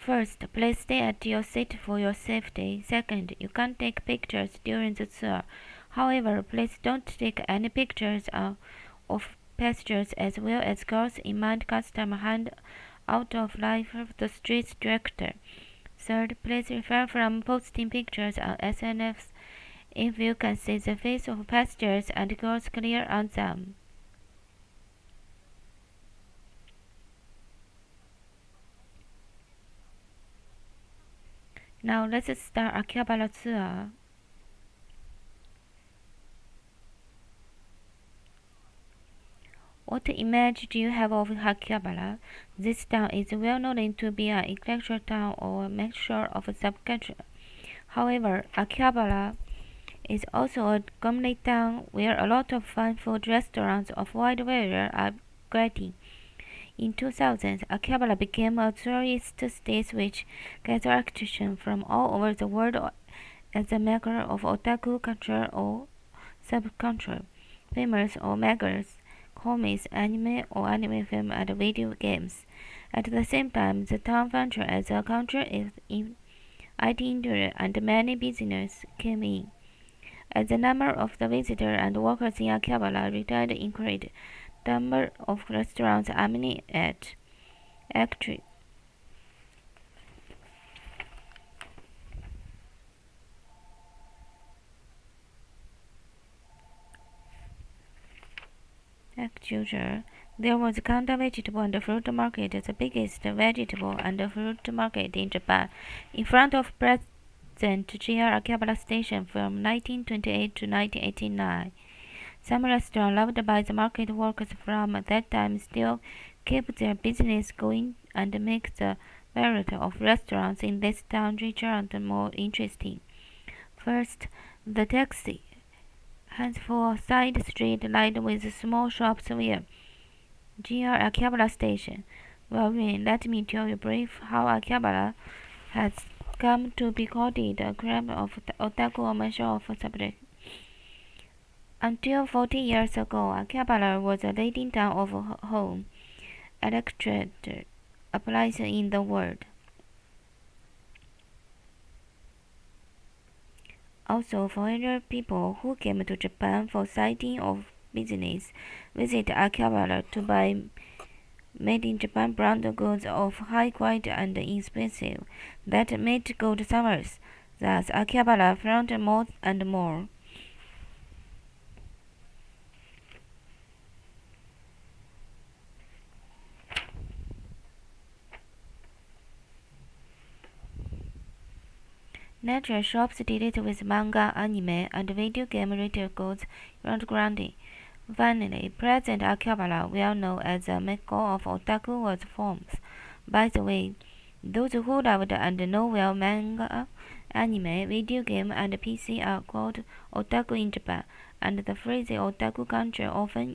First, please stay at your seat for your safety. Second, you can take pictures during the tour. However, please don't take any pictures of passengers as well as girls in mind customer hand out of life of the street director. Third, please refrain from posting pictures on SNS if you can see the face of passengers and girls clear on them. Now let's start Akihabara tour. What image do you have of Akihabara? This town is well known to be an intellectual town or a mixture of subculture. However, Akihabara is also a comedy town where a lot of fun food restaurants of wide variety are creating. In 2000, Akihabara became a tourist city which gathered attention from all over the world as a maker of otaku culture or subculture, famous or magazines, comics, anime or anime film and video games. At the same time, the town functioned as a country in IT industry and many businesses came in. As the number of the visitors and workers in Akihabara retail increased, the number of restaurants aiming at actually there was Kanda vegetable and fruit market, the biggest vegetable and fruit market in Japan, in front of present JR Akihabara Station from 1928 to 1989. Some restaurants loved by the market workers from that time still keep their business going and make the variety of restaurants in this town richer and more interesting. First, the taxi has four side street lined with small shops where JR Akihabara Station. Well, let me tell you brief how Akihabara has come to be called a crab of otaku or measure of subject. Until 40 years ago, Akihabara was a leading town of home electric appliances in the world. Also, foreigner people who came to Japan for sighting of business visit Akihabara to buy made in Japan brand goods of high quality and inexpensive that made good summers. Thus, Akihabara flourished more and more. Natural shops dealt with manga, anime, and video game retail goods underground. Finally, present Akihabara, well known as a mecca of otaku, was formed. By the way, those who loved and know well manga, anime, video game, and PC are called otaku in Japan, and the phrase otaku culture often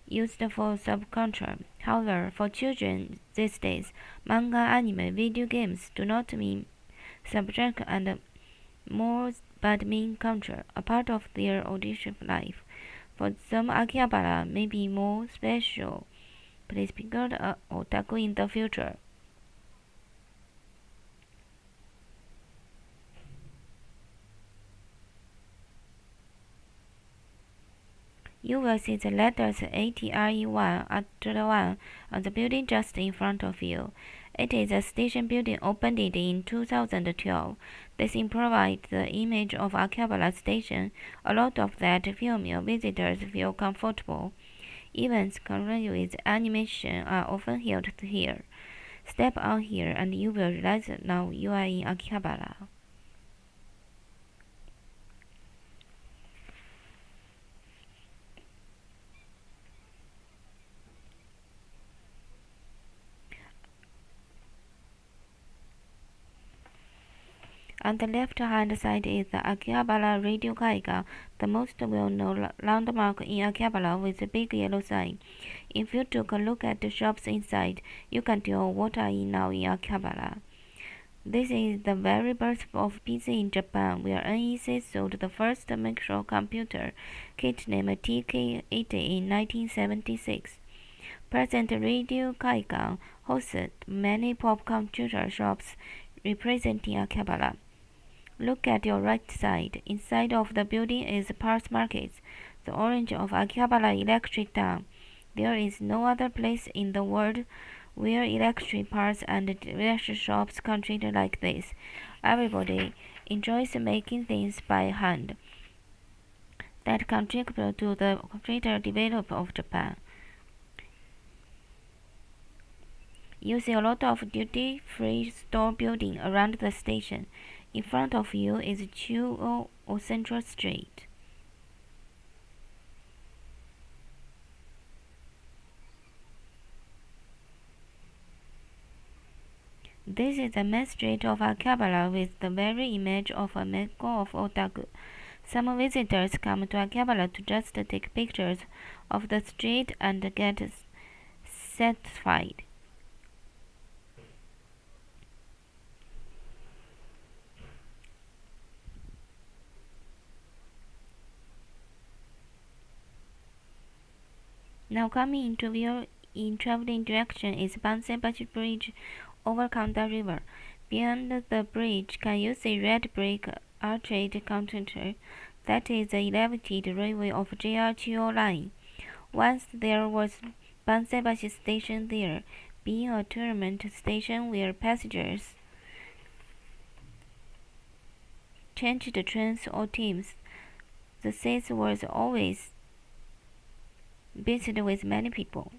used for subculture. However, for children these days, manga, anime, video games do not mean subject and more but mean culture, a part of their audition life. For some, Akihabara may be more special place because otaku in the future. You will see the letters ATRE1 after the one on the building just in front of you. It is a station building opened in 2012. This improvised the image of Akihabara Station. A lot of that female visitors feel comfortable. Events connected with animation are often held here. Step on here and you will realize now you are in Akihabara. On the left-hand side is the Akihabara Radio Kaiga, the most well-known landmark in Akihabara with a big yellow sign. If you took a look at the shops inside, you can tell what are now in Akihabara. This is the very birth of PC in Japan, where NEC sold the first microcomputer kit named TK-80 in 1976. President Radio Kaikan hosted many pop culture shops representing Akihabara. Look at your right side. Inside of the building is Parts Market, the orange of Akihabara Electric Town. There is no other place in the world where electric parts and electric shops are treated like this. Everybody enjoys making things by hand that contribute to the greater development of Japan. You see a lot of duty-free store building around the station. In front of you is Chuo or Central Street. This is the main street of Akihabara with the very image of a mecca of otaku. Some visitors come to Akihabara to just take pictures of the street and get satisfied. Now coming into view in traveling direction is Bansenbashi Bridge over Kanda River. Beyond the bridge can you see red brick arcade counter that is the elevated railway of JR Chuo Line. Once there was Bansenbashi Station there, being a tournament station where passengers changed trains or teams. The seats was always busy with many people.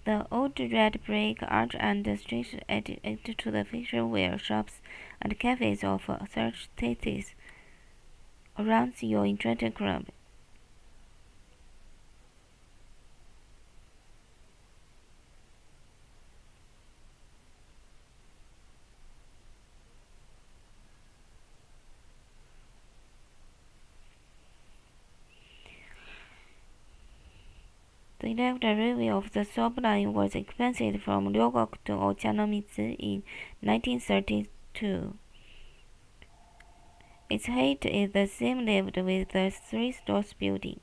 The old red brick arch and the streets added to the picture where shops and cafes of such tastes around your internet club. The direct railway of the Sob line was expanded from Ryogoku to Ochanomizu in 1932. Its height is the same level with the three-story building.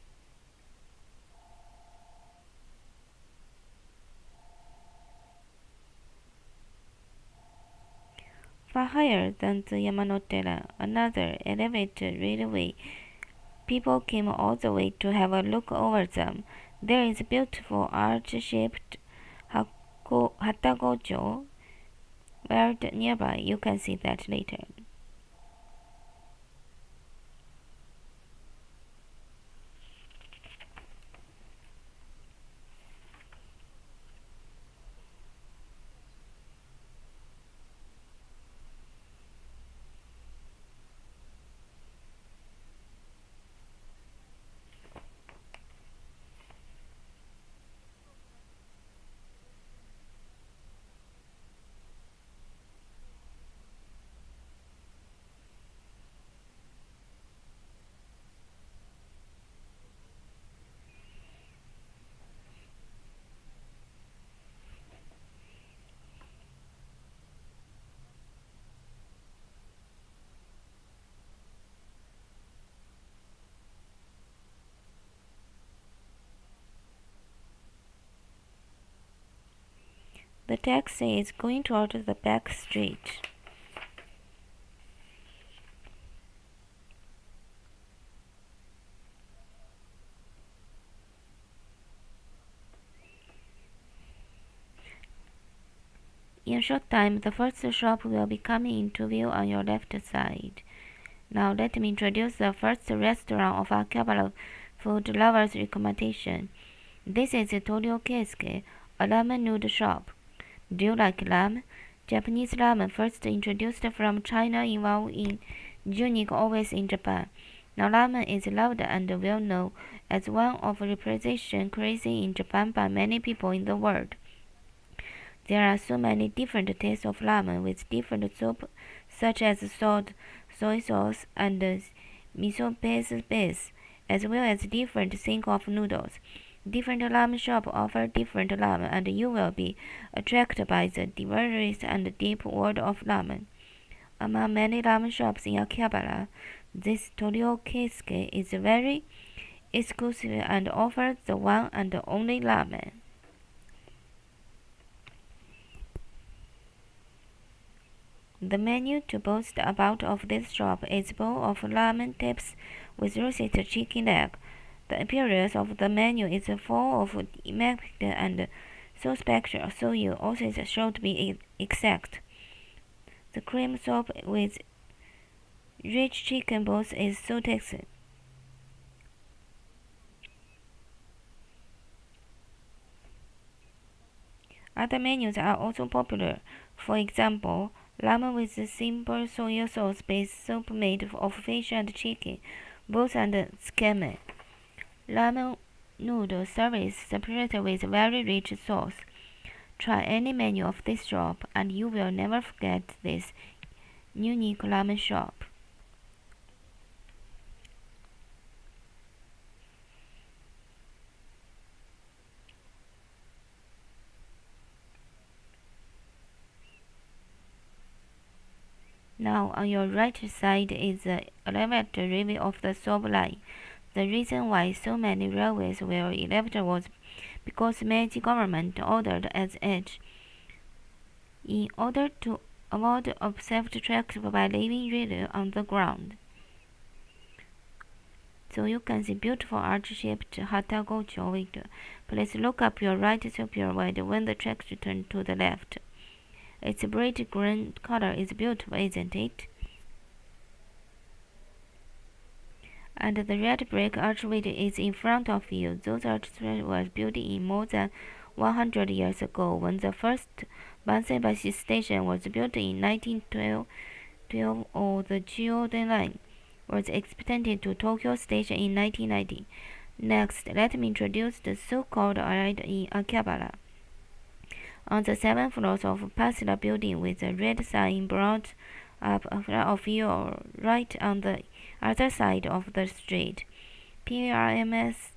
Far higher than the Yamanote line, another elevated railway, people came all the way to have a look over them. There is a beautiful arch-shaped Hatagojo world nearby. You can see that later. The taxi is going toward the back street. In a short time, the first shop will be coming into view on your left side. Now let me introduce the first restaurant of Akihabara food lovers' recommendation. This is Torio Keisuke, a ramen noodle shop. Do you like ramen? Japanese ramen first introduced from China evolved in unique always in Japan. Now ramen is loved and well known as one of representation crazy in Japan by many people in the world. There are so many different tastes of ramen with different soup such as salt, soy sauce, and miso paste base, as well as different think of noodles. Different ramen shops offer different ramen, and you will be attracted by the diverse and deep world of ramen. Among many ramen shops in Akihabara, this Toriokeisuke is very exclusive and offers the one and only ramen. The menu to boast about of this shop is bowl of ramen tips with roasted chicken leg. The appearance of the menu is full of immaculate and so special, so you always should be exact. The cream soup with rich chicken balls is so tasty. Other menus are also popular. For example, ramen with a simple soy sauce-based soup made of fish and chicken, both and skimmed. Ramen noodle service separated with very rich sauce. Try any menu of this shop, and you will never forget this unique ramen shop. Now, on your right side is the elevator review of the Sob line. The reason why so many railways were elevator was because Meiji government ordered as edge. In order to avoid observed tracks by leaving railway on the ground. So you can see beautiful arch-shaped Hatagocho window. Please look up your right superior window when the tracks turn to the left. Its bright green color is beautiful, isn't it? And the red brick archway is in front of you. Those archways were built in more than 100 years ago, when the first Bansebashi station was built in 1912, or the Chiyoden line was extended to Tokyo Station in 1990. Next, let me introduce the so-called ride in Akihabara. On the 7th floor of a Pasila building with a red sign brought up in front of you right on the other side of the street, PRMS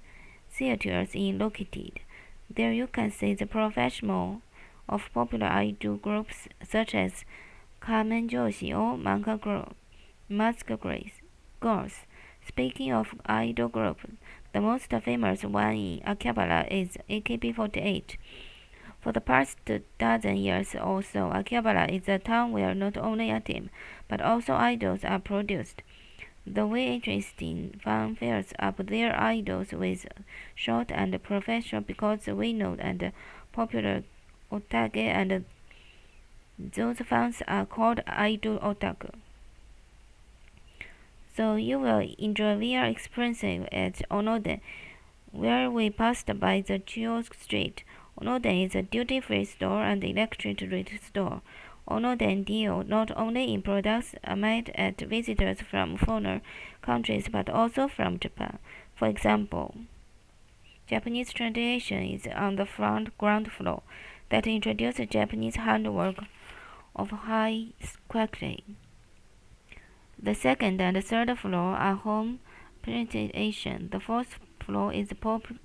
theaters is located. There you can see the professional of popular idol groups such as Kamen Joshi or Mask Girls. Speaking of idol groups, the most famous one in Akihabara is AKB48. For the past dozen years or so, Akihabara is a town where not only a team, but also idols are produced. The way interesting fanfares up their idols with short and professional because we know and popular otage, and those fans are called idol otaku. So you will enjoy VR experiencing at Onoden, where we passed by the Chiyo Street. Onoden is a duty-free store and electric store. Onoden deal not only in products aimed at visitors from foreign countries but also from Japan. For example, Japanese tradition is on the ground floor that introduces Japanese handwork of high quality. The second and third floor are home presentation. The fourth floor is popcorn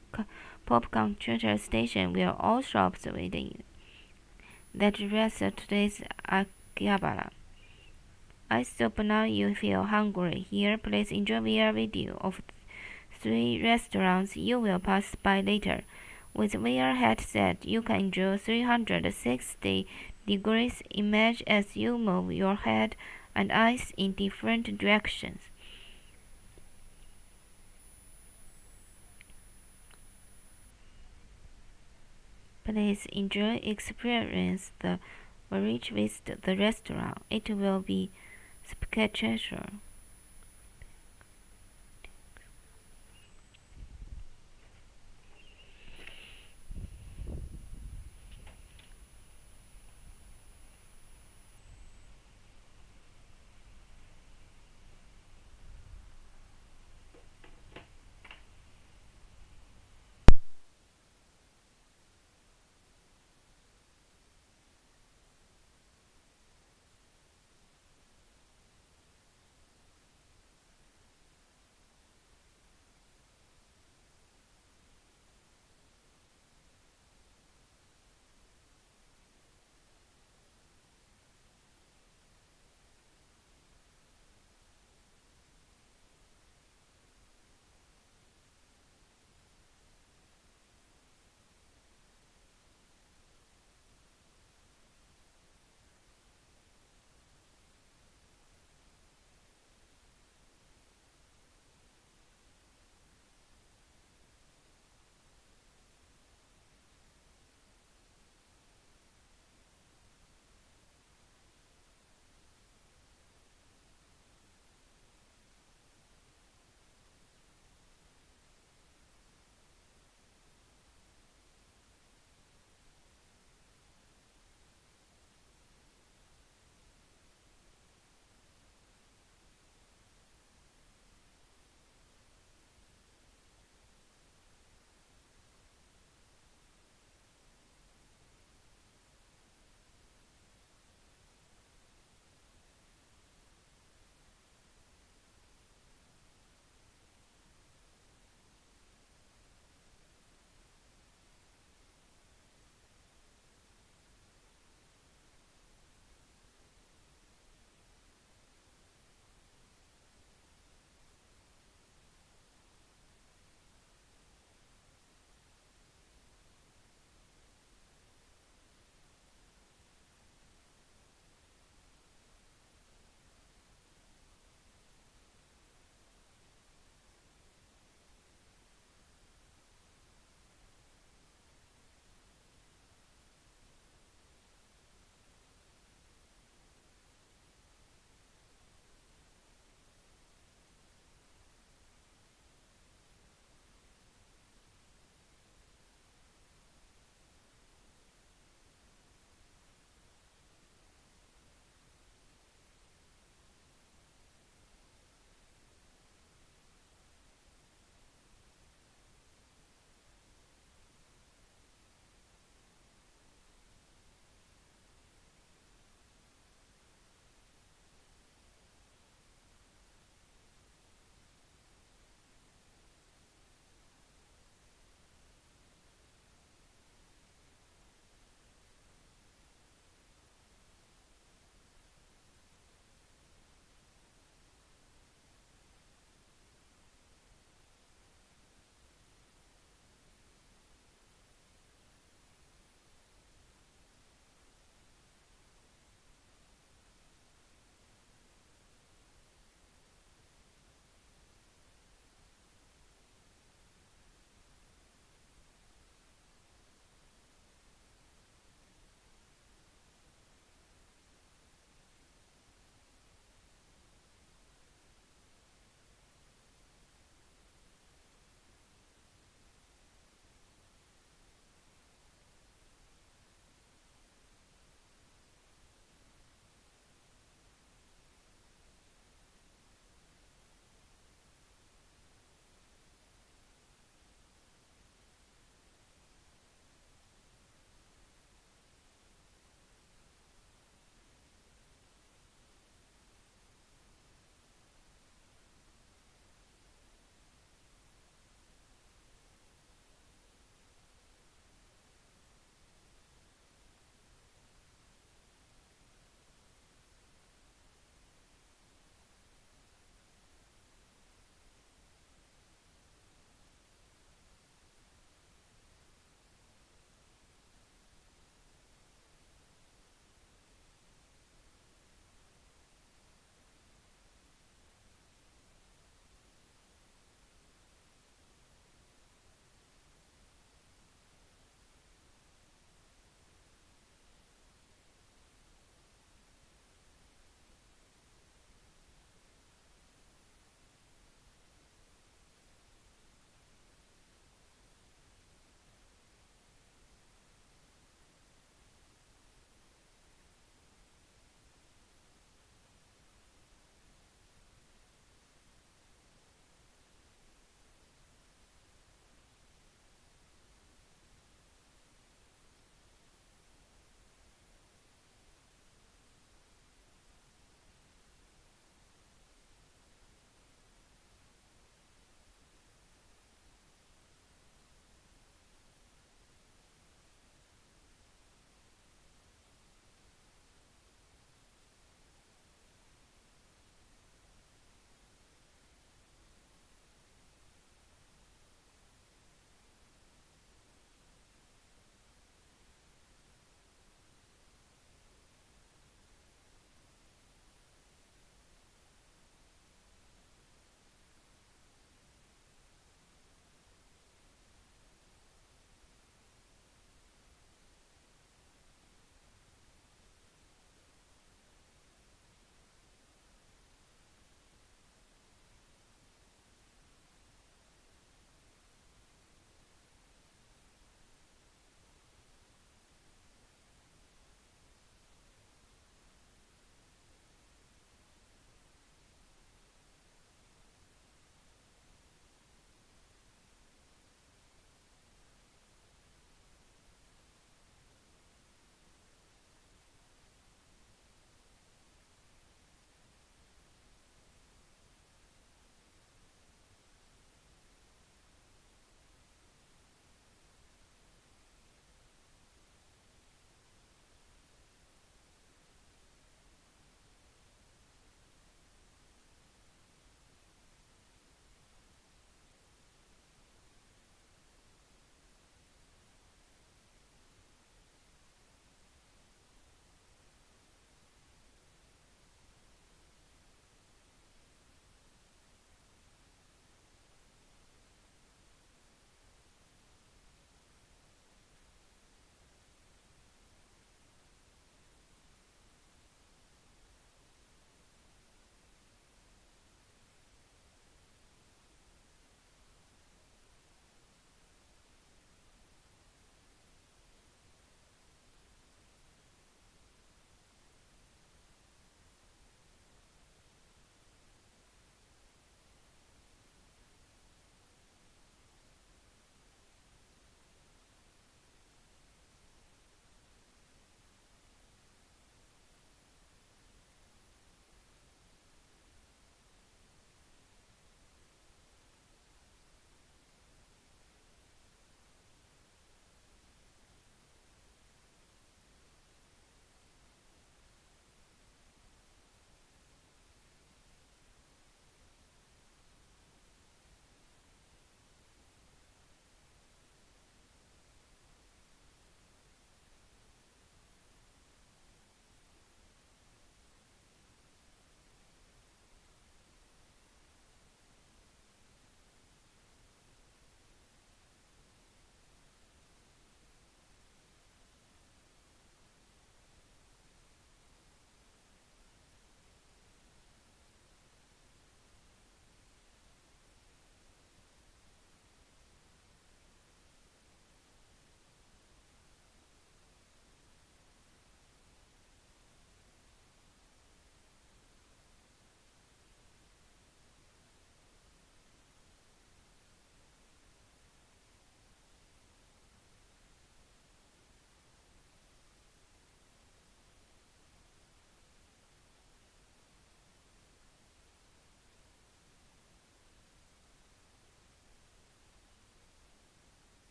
computer station where all shops within that rest today's Akihabara. I hope now you feel hungry. Here, please enjoy VR video of 3 restaurants you will pass by later. With VR headset, you can enjoy 360 degrees image as you move your head and eyes in different directions. Please enjoy experience the rich with the restaurant. It will be spectacular.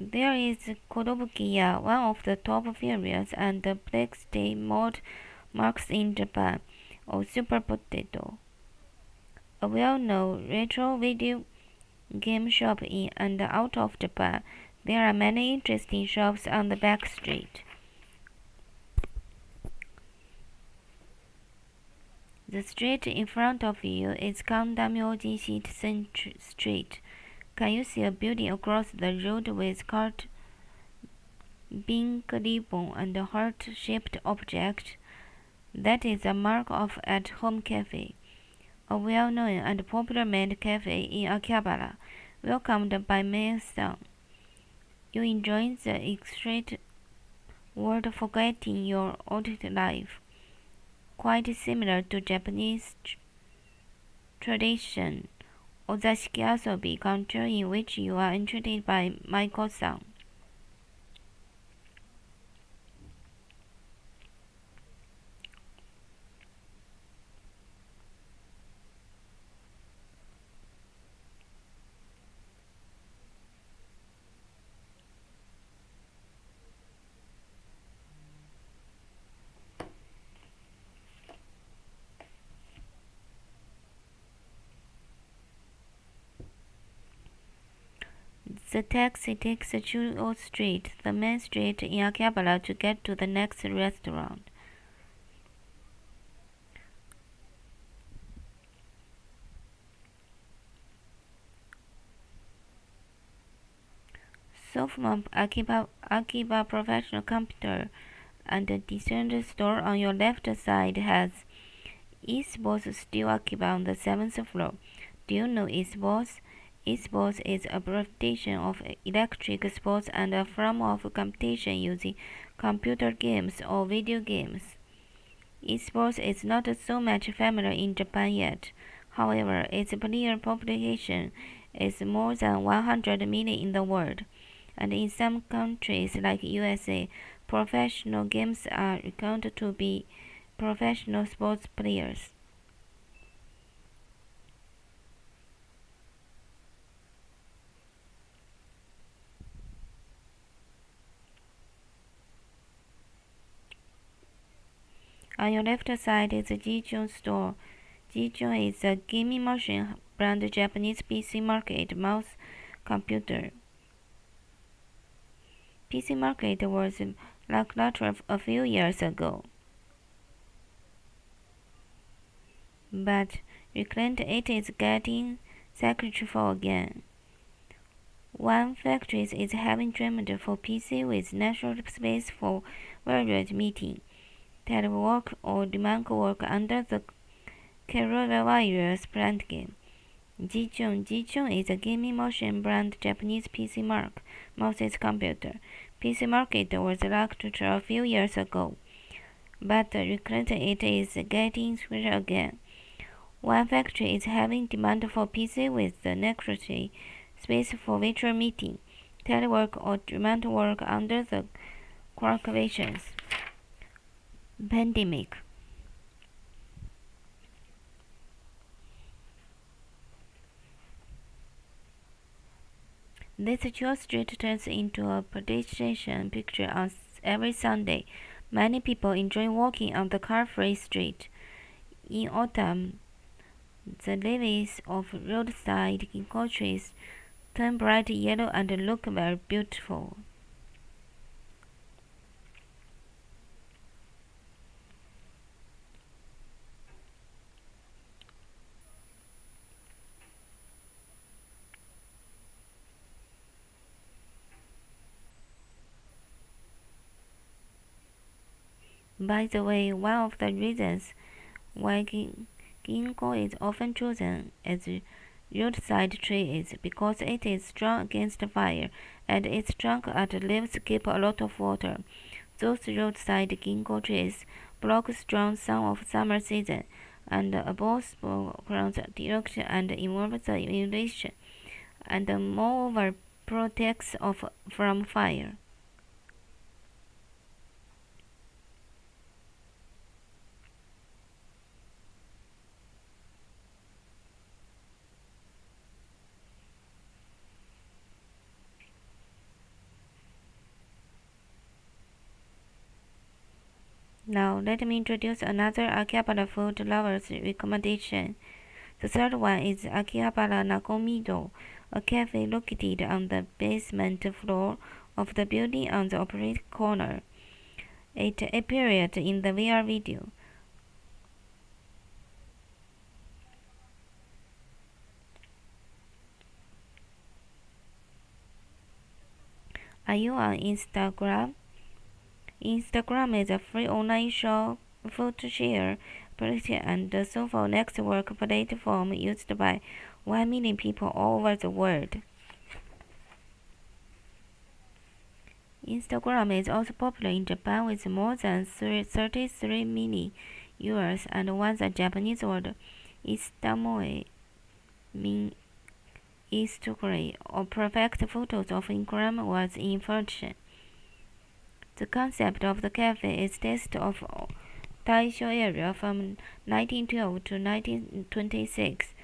There is Kodobukiya, one of the top furious and Black mode marks in Japan, or Super Potato, a well-known retro video game shop in and out of Japan. There are many interesting shops on the back street. The street in front of you is Kandamyoji Street. Can you see a building across the road with cart, pink ribbon, and a heart-shaped object? That is a mark of At Home Cafe, a well-known and popular maid cafe in Akihabara, welcomed by Mayor San. You enjoy the extreme world forgetting your old life, quite similar to Japanese tradition, Ozashiki Asobi culture in which you are entreated by Maiko-san. The taxi takes Chuo Street, the main street in Akihabara, to get to the next restaurant. Softmap Akiba Professional Computer and the designer store on your left side has eSports Steel Akiba on the 7th floor. Do you know eSports? Esports is a abbreviation of electric sports and a form of competition using computer games or video games. Esports is not so much familiar in Japan yet. However, its player population is more than 100 million in the world, and in some countries like USA, professional games are recounted to be professional sports players. On your left side is the Jichun store. Jichun is a gaming machine brand Japanese PC market mouse computer. PC market was lackluster a few years ago, but recently it is getting successful again. One factory is having dreamed for PC with natural space for various meeting, telework or remote work under the coronavirus brand game. Jichun is a gaming machine brand Japanese PC mouse computer. PC market was lackluster a few years ago, but recently it is getting stronger again. One factory is having demand for PC with the necessary space for virtual meeting, telework or remote work under the coronavirus pandemic. This Chuo Street turns into a pedestrian picture on every Sunday. Many people enjoy walking on the car-free street. In autumn, the leaves of roadside ginkgo trees turn bright yellow and look very beautiful. By the way, one of the reasons why ginkgo is often chosen as a roadside tree is because it is strong against fire, and its trunk and leaves keep a lot of water. Those roadside ginkgo trees block strong sun of summer season, and oppose ground direction and involve the inhalation, and moreover protects from fire. Now, let me introduce another Akihabara food lovers recommendation. The third one is Akihabara Nagomido, a cafe located on the basement floor of the building on the opposite corner. It appeared in the VR video. Are you on Instagram? Instagram is a free online food share and social network platform used by 1 million people all over the world. Instagram is also popular in Japan with more than 33 million users and once the Japanese word Instamoe means Instagram or perfect photos of Instagram was in function. The concept of the cafe is taste of Taisho area from 1912 to 1926.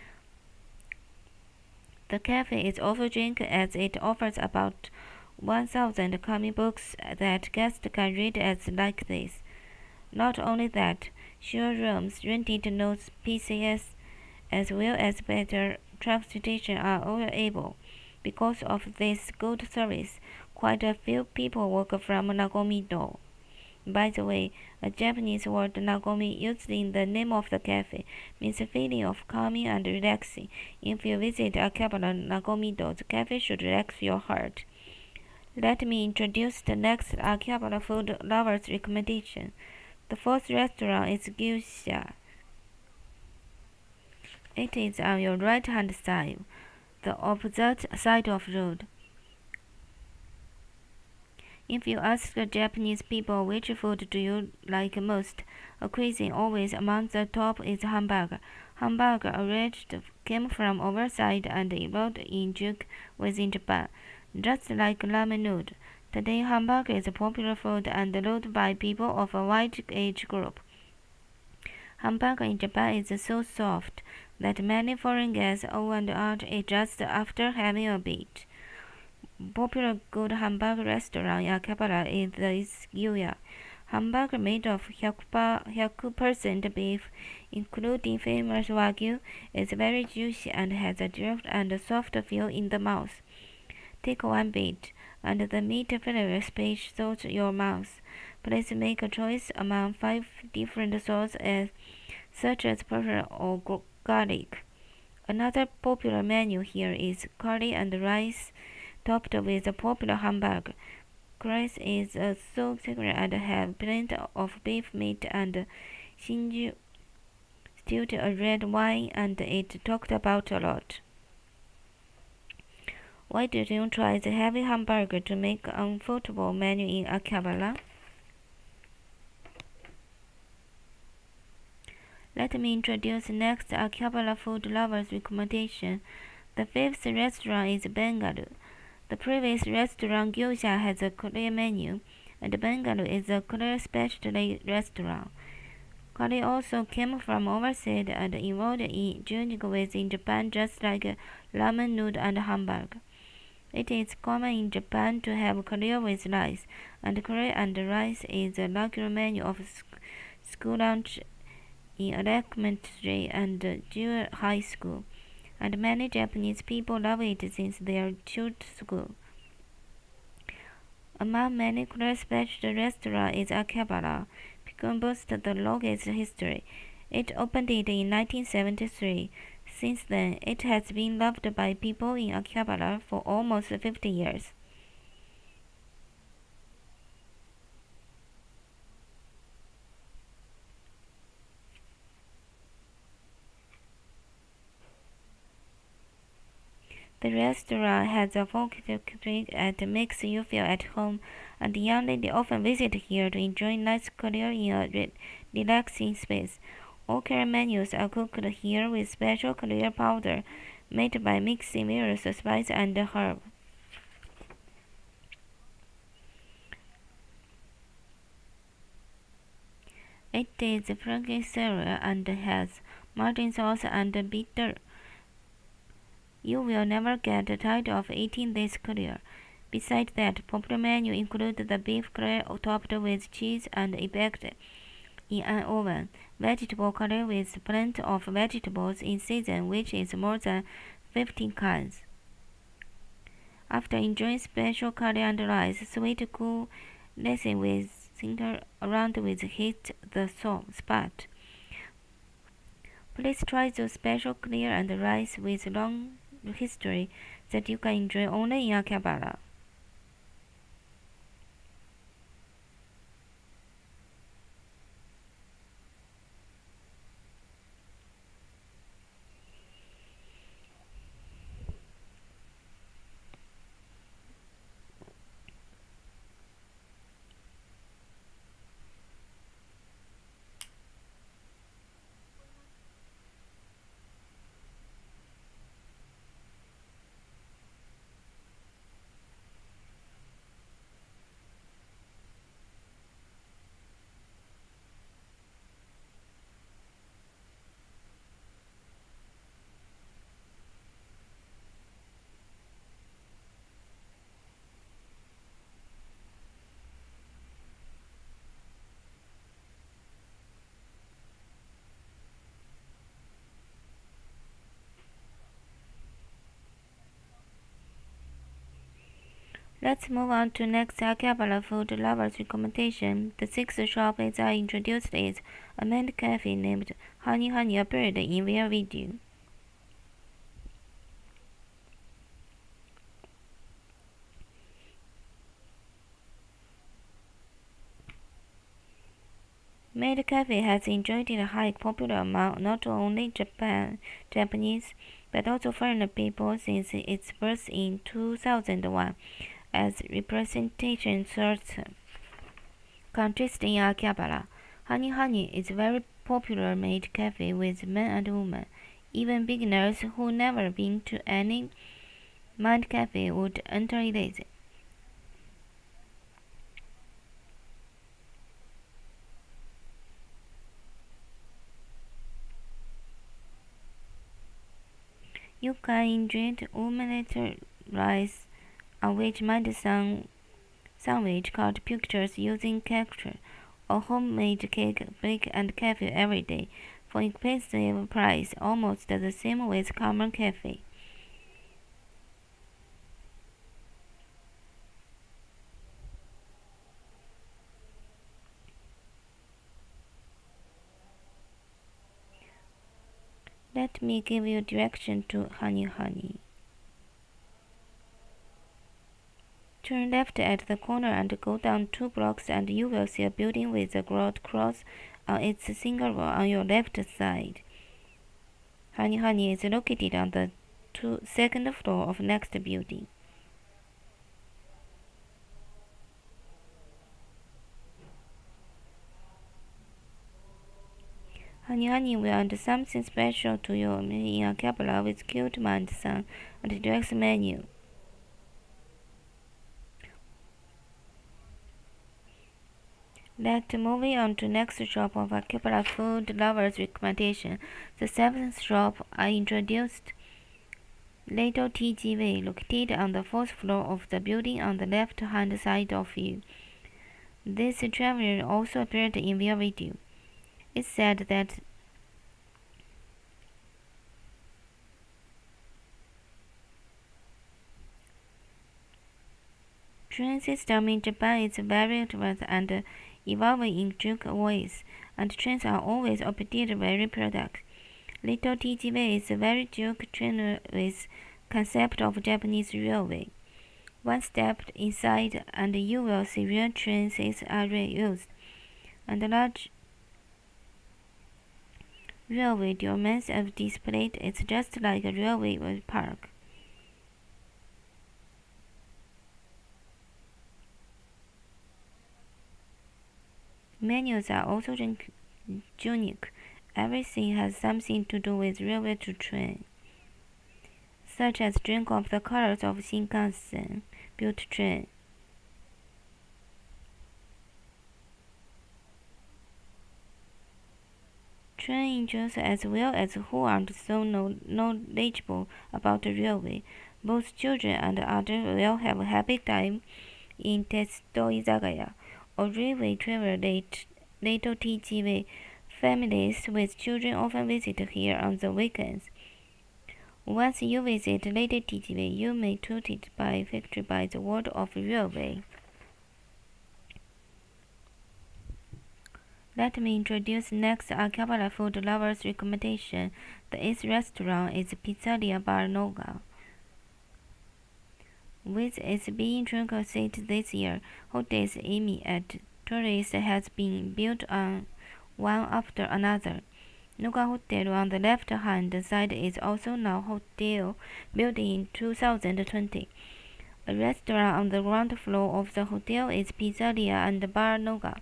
The cafe is also drink as it offers about 1,000 comic books that guests can read as like this. Not only that, showrooms, rented notes, PCS, as well as better transportation are all able. Because of this good service, quite a few people work from Nagomi-do. By the way, a Japanese word Nagomi used in the name of the cafe means a feeling of calming and relaxing. If you visit Akihabara Nagomi-do, the cafe should relax your heart. Let me introduce the next Akihabara food lovers recommendation. The fourth restaurant is Gyusha. It is on your right-hand side, the opposite side of the road. If you ask the Japanese people which food do you like most, a cuisine always among the top is hamburger. Hamburger arranged came from overside and evolved in Juk within Japan, just like ramen noodle. Today, hamburger is a popular food and loved by people of a wide age group. Hamburger in Japan is so soft that many foreign guests owe and out it just after having a bite. Popular good hamburger restaurant in Akihabara is Gyuya. Hamburger made of 100% beef, including famous Wagyu, is very juicy and has a direct and soft feel in the mouth. Take one bite, and the meat flavor space suits your mouth. Please make a choice among 5 different sauces, such as pepper or garlic. Another popular menu here is curry and rice, topped with a popular hamburger. Rice is so thick and have plenty of beef meat and shinju, stewed a red wine, and it talked about a lot. Why did you try the heavy hamburger to make an unforgettable menu in Akihabara? Let me introduce next Akihabara food lovers recommendation. The fifth restaurant is Bengalu. The previous restaurant Gyusha has a clear menu, and Bengalu is a clear specialty restaurant. Curry also came from overseas and evolved in Junichi within Japan just like ramen noodle and hamburger. It is common in Japan to have curry with rice, and curry and rice is a regular menu of school lunch in elementary and junior high school, and many Japanese people love it since they are children school. Among many clear special restaurants is Akihabara, because boasts the longest history. It opened in 1973. Since then, it has been loved by people in Akihabara for almost 50 years. The restaurant has a folk drink that makes you feel at home, and young ladies often visit here to enjoy nice career in a relaxing space. All curry menus are cooked here with special clear powder made by mixing various spices and herbs. It is Frankish cereal and has Martin sauce and bitter. You will never get tired of eating this curry. Besides that, popular menu include the beef curry topped with cheese and baked in an oven. Vegetable curry with plenty of vegetables in season, which is more than 15 kinds. After enjoying special curry and rice, sweet cool dressing with singer around with heat the spot. Please try the special clear and rice with long history that you can enjoy only in Akihabara. Let's move on to next Akihabara food lovers recommendation. The sixth shop as I introduced is a maid cafe named Honey appeared in their video. Maid Cafe has enjoyed a high popular among not only Japanese but also foreign people since its birth in 2001 as representation third countries in Akihabara. Honey is a very popular maid cafe with men and women. Even beginners who never been to any maid cafe would enter it. You can enjoy omelette rice, on which made sandwich called pictures using caricature, or homemade cake bake and cafe every day for expensive price, almost the same with common cafe. Let me give you direction to Honey. Turn left at the corner and go down 2 blocks and you will see a building with a gold cross on its single wall on your left side. Honey is located on the second floor of next building. Honey will add something special to your meal in Akihabara with cute man-san and deluxe menu. Let's move on to next shop of Akihabara food lovers recommendation. The seventh shop I introduced, Little TGV, located on the fourth floor of the building on the left-hand side of you. This traveler also appeared in their video. It said that train system in Japan is very advanced and evolving in quick ways, and trains are always updated very product. Little TGV is a very quick train with concept of Japanese railway. One step inside and you will see real trains are reused, and large railway domains are displayed. It's just like a railway park. Menus are also unique. Everything has something to do with railway to train, such as drink of the colors of Shinkansen built train. Train engineers as well as who aren't so knowledgeable about the railway. Both children and adults will have a happy time in Testo Izagaya, or railway travel little TGV. Families with children often visit here on the weekends. Once you visit Little TGV, you may toot it by victory by the word of railway. Let me introduce next Akihabara food lovers' recommendation. The eighth restaurant is Pizzeria Bar Noga. With its being trunk seat this year, hotels aimed at tourists has been built on one after another. Noga Hotel on the left-hand side is also now hotel, built in 2020. A restaurant on the ground floor of the hotel is Pizzeria and Bar Noga.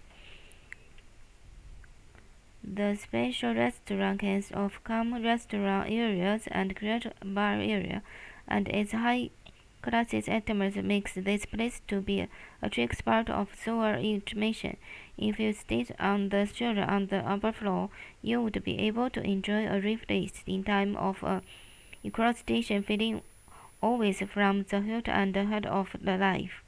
The special restaurant consists of common restaurant areas and great bar area, and its high-class items makes this place to be a trick spot of solar information. If you stay on the shoulder on the upper floor, you would be able to enjoy a refresh in time of a station feeling always from the heart and heart of the life.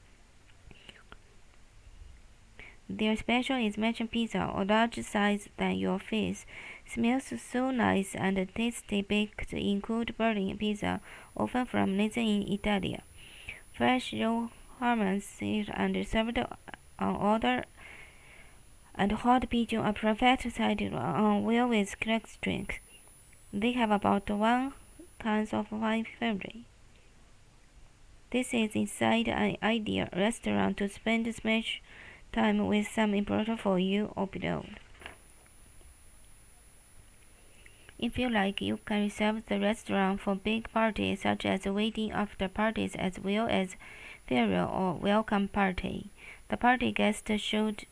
Their special is mashed pizza, a large size than your face. Smells so nice and tasty baked in cold Berlin pizza, often from Nathan in Italy. Fresh raw almonds seared and served on order, and hot pigeon are perfect side on well with cracked drinks. They have about 1 can of wine family. This is inside an ideal restaurant to spend special time with some important for you or below. If you like, you can reserve the restaurant for big parties such as wedding after parties as well as farewell or welcome party. The party guests should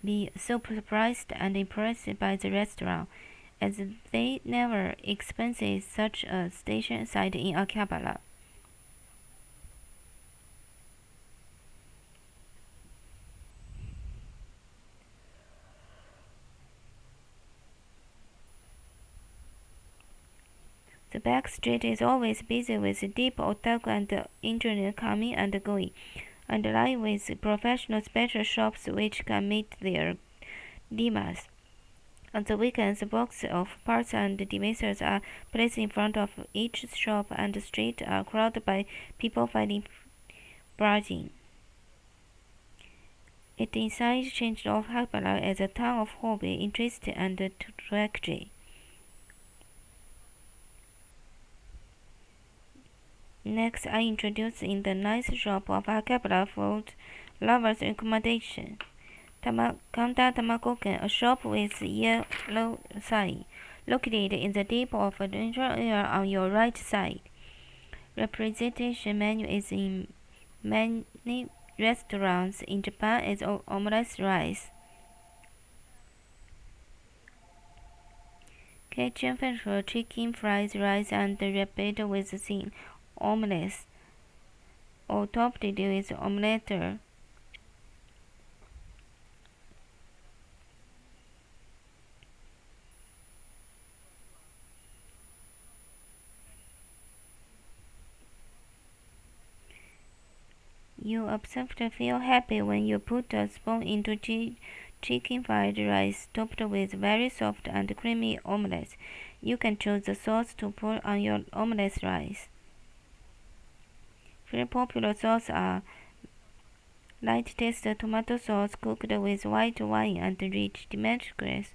be so surprised and impressed by the restaurant, as they never experience such a station site in Akihabara. The back street is always busy with deep otaku and engineers coming and going, and lined with professional special shops which can meet their demands. On the weekends, boxes of parts and devices are placed in front of each shop, and the streets are crowded by people finding bargain. It inside changed of Akihabara as a town of hobby, interest, and treasure. Next, I introduce in the nice shop of Akihabara food lovers recommendation. Kanda Tamagoken, a shop with yellow sign, located in the deep of a neutral area on your right side. Representation menu is in many restaurants in Japan as omelette rice. Kitchen feature chicken fries, rice, and rabbit with thin omelette, or topped with omelette. You absolutely feel happy when you put a spoon into chicken fried rice topped with very soft and creamy omelette. You can choose the sauce to put on your omelette rice. Very popular sauces are light taste tomato sauce cooked with white wine and rich Demetrius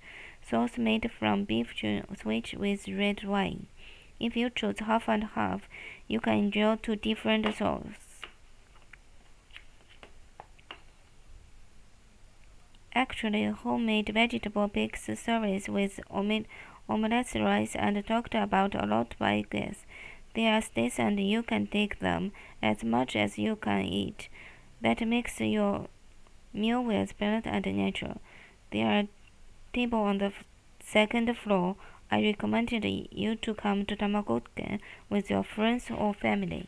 sauce made from beef switch with red wine. If you choose half and half, you can enjoy 2 different sauces. Actually, homemade vegetable bakes service with omelette rice and talked about a lot by guests. They are tasty and you can take them as much as you can eat. That makes your meal well spent and natural. There are tables on the second floor. I recommended you to come to Tamagoken with your friends or family.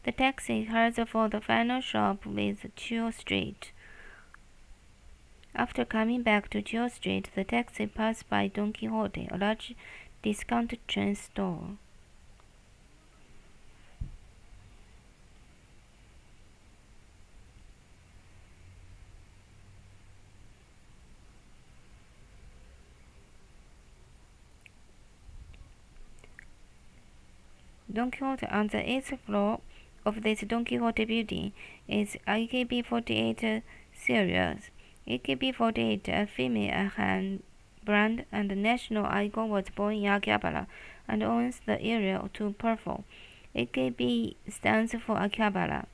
The taxi heads for the final stop with Chiyo Street. After coming back to Chiyo Street, the taxi passes by Don Quixote, a large discount chain store. Don Quixote on the 8th floor of this Don Quixote building is AKB48 series. AKB48, a female hand brand and national icon, was born in Akihabara and owns the area to perform. AKB stands for Akihabara.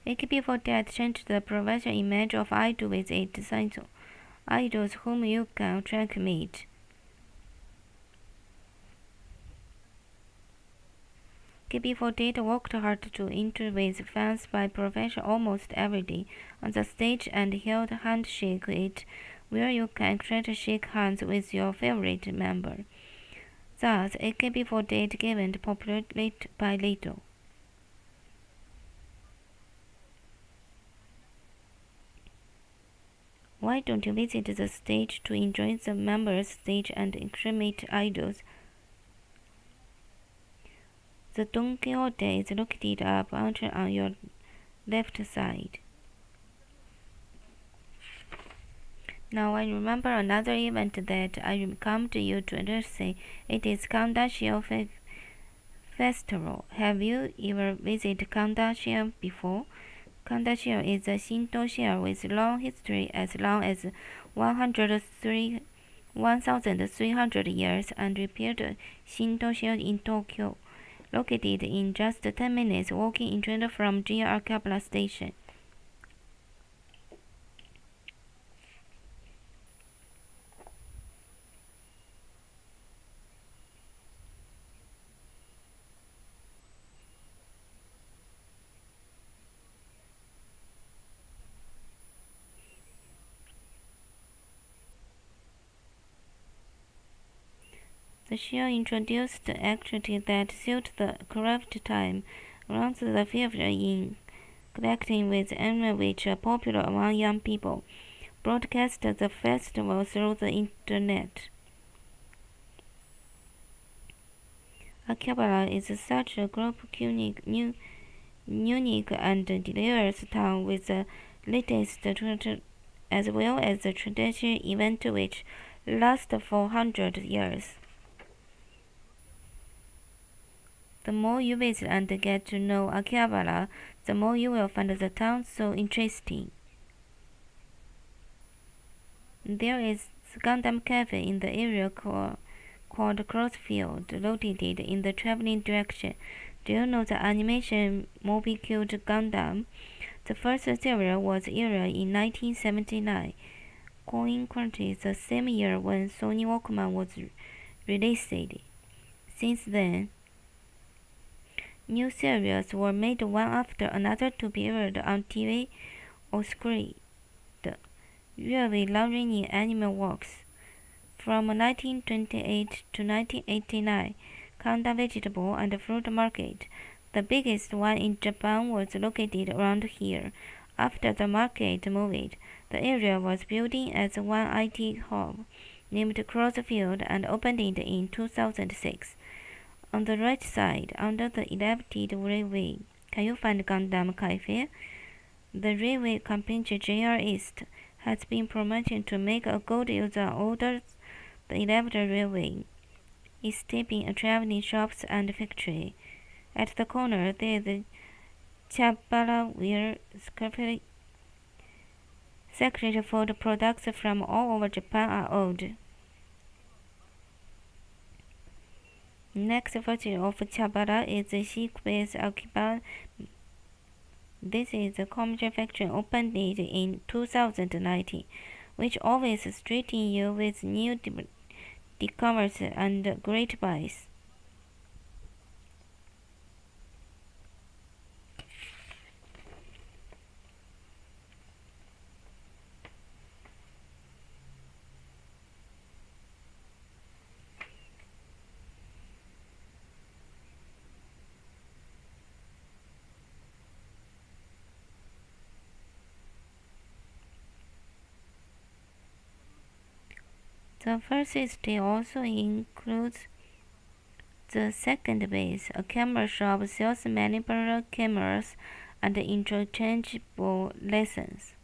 AKB48 changed the professional image of idol with its title, idols whom you can track meet. AKB48 worked hard to interact with fans by professional almost every day on the stage and held Handshake It, where you can actually shake hands with your favorite member. Thus, AKB48 gained popularity by little. Why don't you visit the stage to enjoy the members' stage and meet idols? The Don Quixote is located up on your left side. Now I remember another event that I come to you to say. It is Kandashio Festival. Have you ever visited Kandashio before? Kandashio is a Shinto shrine with long history as long as 1,300 years and repeated Shinto shrine in Tokyo, located in just 10 minutes walking in train from JR Akihabara Station. The shrine introduced activities that suit the craft time, around the field in collecting with animals which are popular among young people, broadcast the festival through the internet. Akihabara is such a unique and diverse town with the latest as well as the traditional event which last for 100 years. The more you visit and get to know Akihabara, the more you will find the town so interesting. There is a Gundam cafe in the area called Crossfield, located in the traveling direction. Do you know the animation movie called Gundam? The first series was aired in 1979, coincidentally the same year when Sony Walkman was released. Since then, new series were made one after another to be aired on TV or screen, usually launching in anime works. From 1928 to 1989, Kanda Vegetable and Fruit Market, the biggest one in Japan, was located around here. After the market moved, the area was built as one IT hub, named Crossfield, and opened in 2006. On the right side, under the elevated railway, can you find Gundam Cafe? The railway company JR East has been promoted to make a good user order the elevated railway, establishing a traveling shops and factory. At the corner, there is a Chabara where secret food products from all over Japan are owned. Next factory of Chabara is the Shik-based Akihabara. This is a commercial factory opened in 2019, which always treating you with new discoveries and great buys. The facility also includes the second base, a camera shop, sells manipulator cameras, and interchangeable lessons.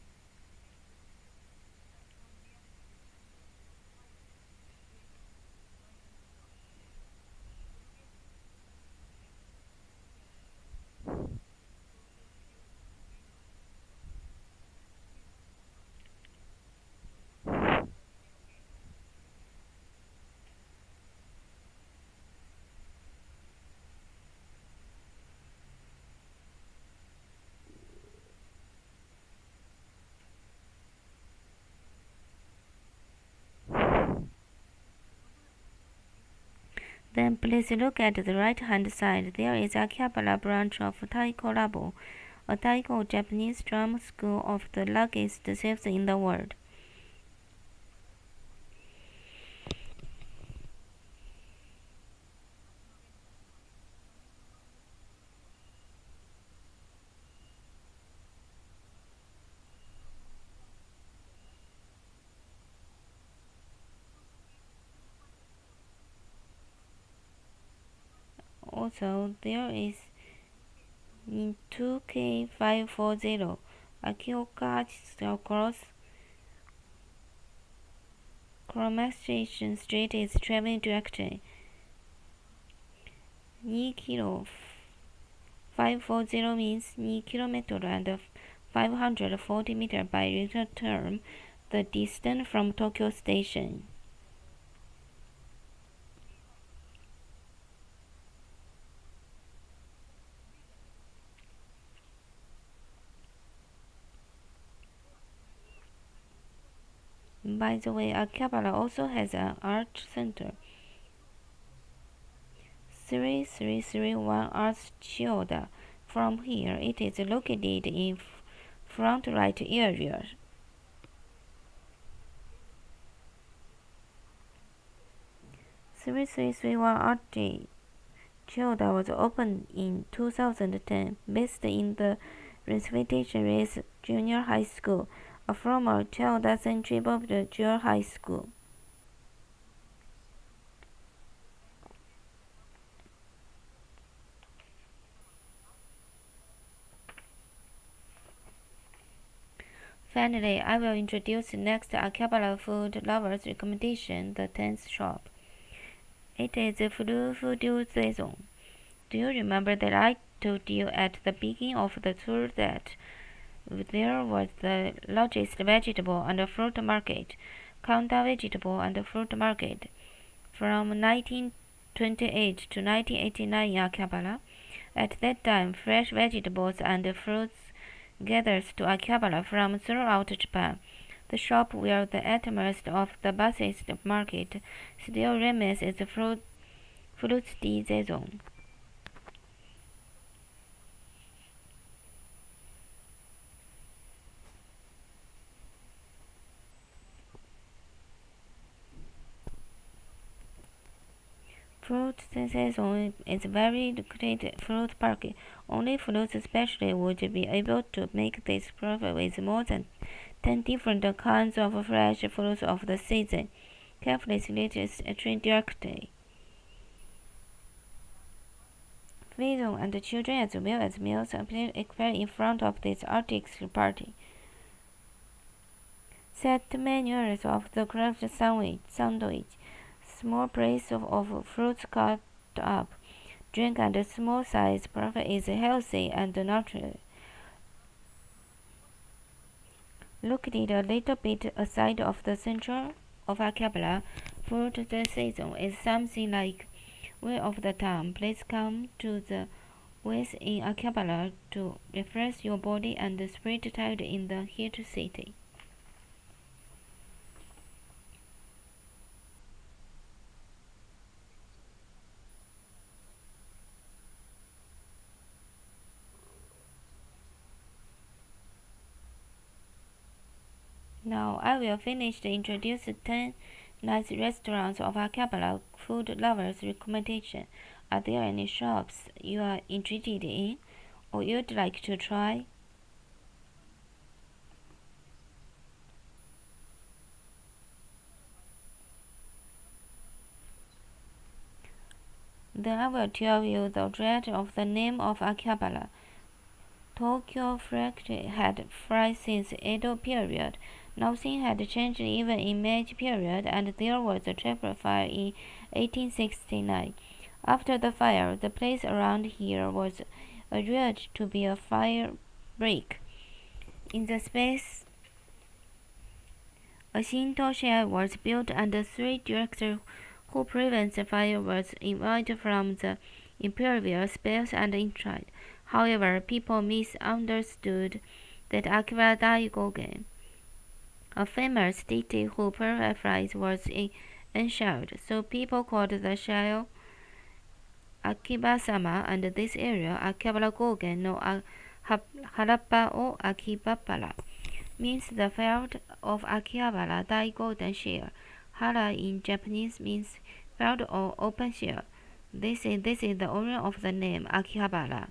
Then please look at the right-hand side. There is Akihabara branch of Taiko Labo, a Taiko Japanese drama school of the largest size in the world. Also, there is in 2K540, Akihabara Cross Street is traveling direction. 2 kilo 540 means 2 km and 540 meters by regular term, the distance from Tokyo Station. By the way, Akihabara also has an art center. 3331 Arts Chiyoda. From here, it is located in front right area. Art Chiyoda was opened in 2010, based in the Rehabilitation Race Junior High School, a former Chiyoda Century Popular Junior High School. Finally, I will introduce the next Akihabara food lovers recommendation, the 10th shop. It is fruit season. Do you remember that I told you at the beginning of the tour that there was the largest vegetable and fruit market, Kanda Vegetable and Fruit Market, from 1928 to 1989 in Akihabara? At that time, fresh vegetables and fruits gathered to Akihabara from throughout Japan. The shop where the utmost of the busiest market still remains its fruit season. Fruit season is very lucrative fruit market. Only fruit specialists would be able to make this profit with more than 10 different kinds of fresh fruits of the season. Carefully selected train directly. Children and children as well as meals appear in front of this artistic party. Set menus of the craft sandwich, small plates of fruits cut up, drink and small size profit is healthy and natural. Located a little bit aside of the center of Akihabara, fruit season is something like way of the town. Please come to the West in Akihabara to refresh your body and spirit tired in the heat city. Now I will finish to introduce 10 nice restaurants of Akihabara food lovers recommendation. Are there any shops you are interested in or you'd like to try? Then I will tell you the dread of the name of Akihabara. Tokyo freight had flight since Edo period. Nothing had changed even in Meiji period, and there was a chapel fire in 1869. After the fire, the place around here was adjudged to be a fire break. In the space, a Shinto shell was built, and the three directors who prevent the fire was invited from the imperial space and inside. However, people misunderstood that Akira Daigogen, a famous deity who paraphrased was enshelled, so people called the shell Akiba-sama and this area Akihabara Gogen no Harappa or Akibabara, means the field of Akihabara Daigoden shell. Hara in Japanese means field or open shell. This is the origin of the name Akihabara.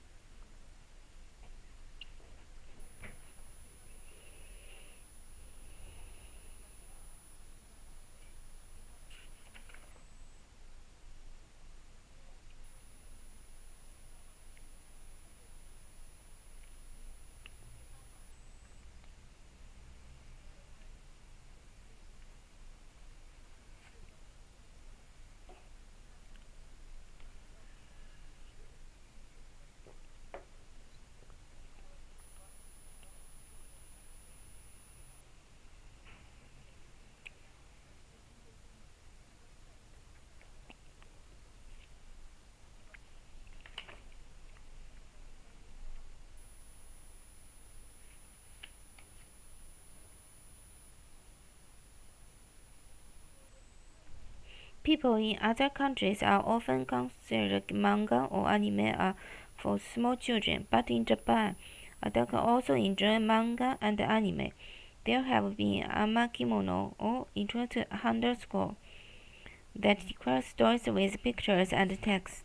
People in other countries are often considered manga or anime are for small children, but in Japan, adults also enjoy manga and anime. There have been amakimono or introduced underscore that declare stories with pictures and text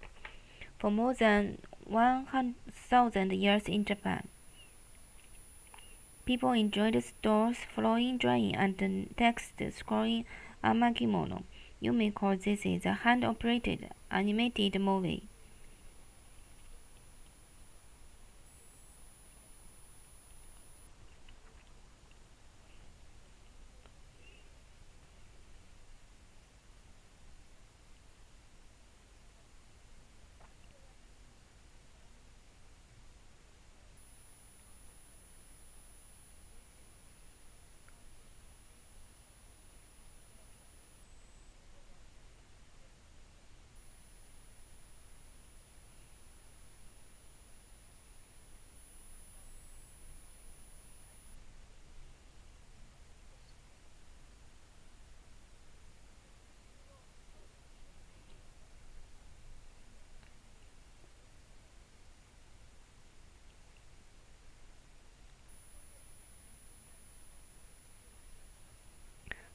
for more than 1,000 years in Japan. People enjoyed stories, flowing drawing, and text scrolling amakimono. You may call this a hand-operated animated movie.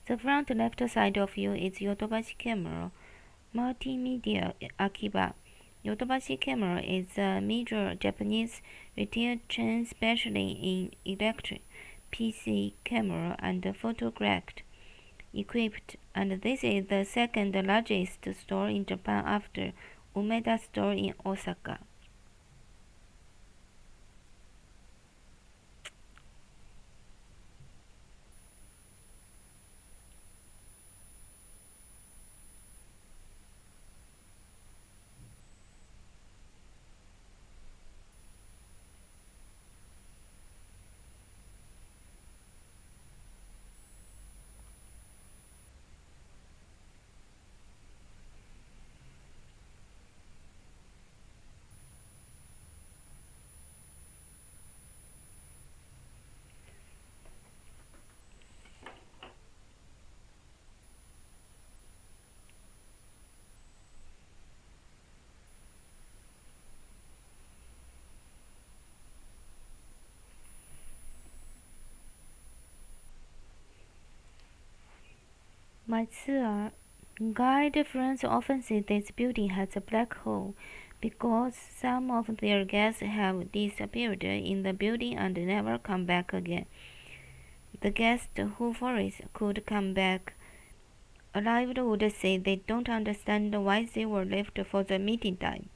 The front left side of you is Yodobashi Camera Multimedia Akiba. Yodobashi Camera is a major Japanese retail chain specializing in electric, PC, camera, and photograph equipped, and this is the second largest store in Japan after Umeda Store in Osaka. My tour guide friends often say this building has a black hole because some of their guests have disappeared in the building and never come back again. The guests who forest could come back arrived would say they don't understand why they were left for the meeting time.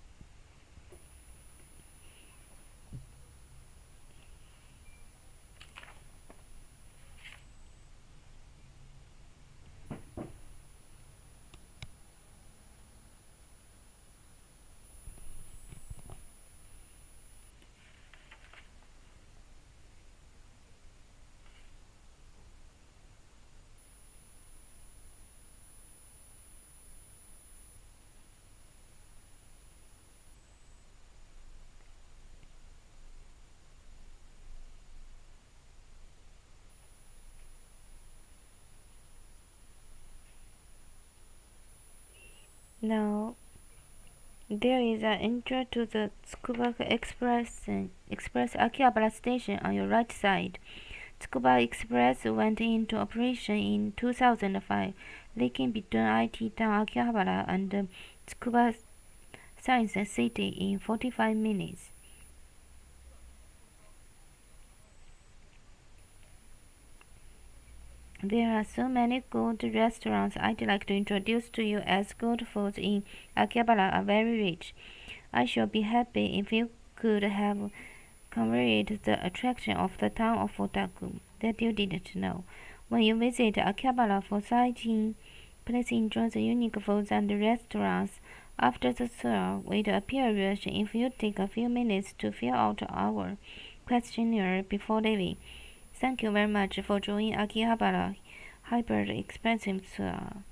Now, there is an entrance to the Tsukuba Express Akihabara station on your right side. Tsukuba Express went into operation in 2005, linking between IT town Akihabara and Tsukuba Science City in 45 minutes. There are so many good restaurants I'd like to introduce to you, as good foods in Akihabara are very rich. I should be happy if you could have conveyed the attraction of the town of Otaku that you didn't know. When you visit Akihabara for sightseeing, please enjoy the unique foods and restaurants. After the tour, we'd appear rushed if you take a few minutes to fill out our questionnaire before leaving. Thank you very much for joining Akihabara Hybrid Experience Tour.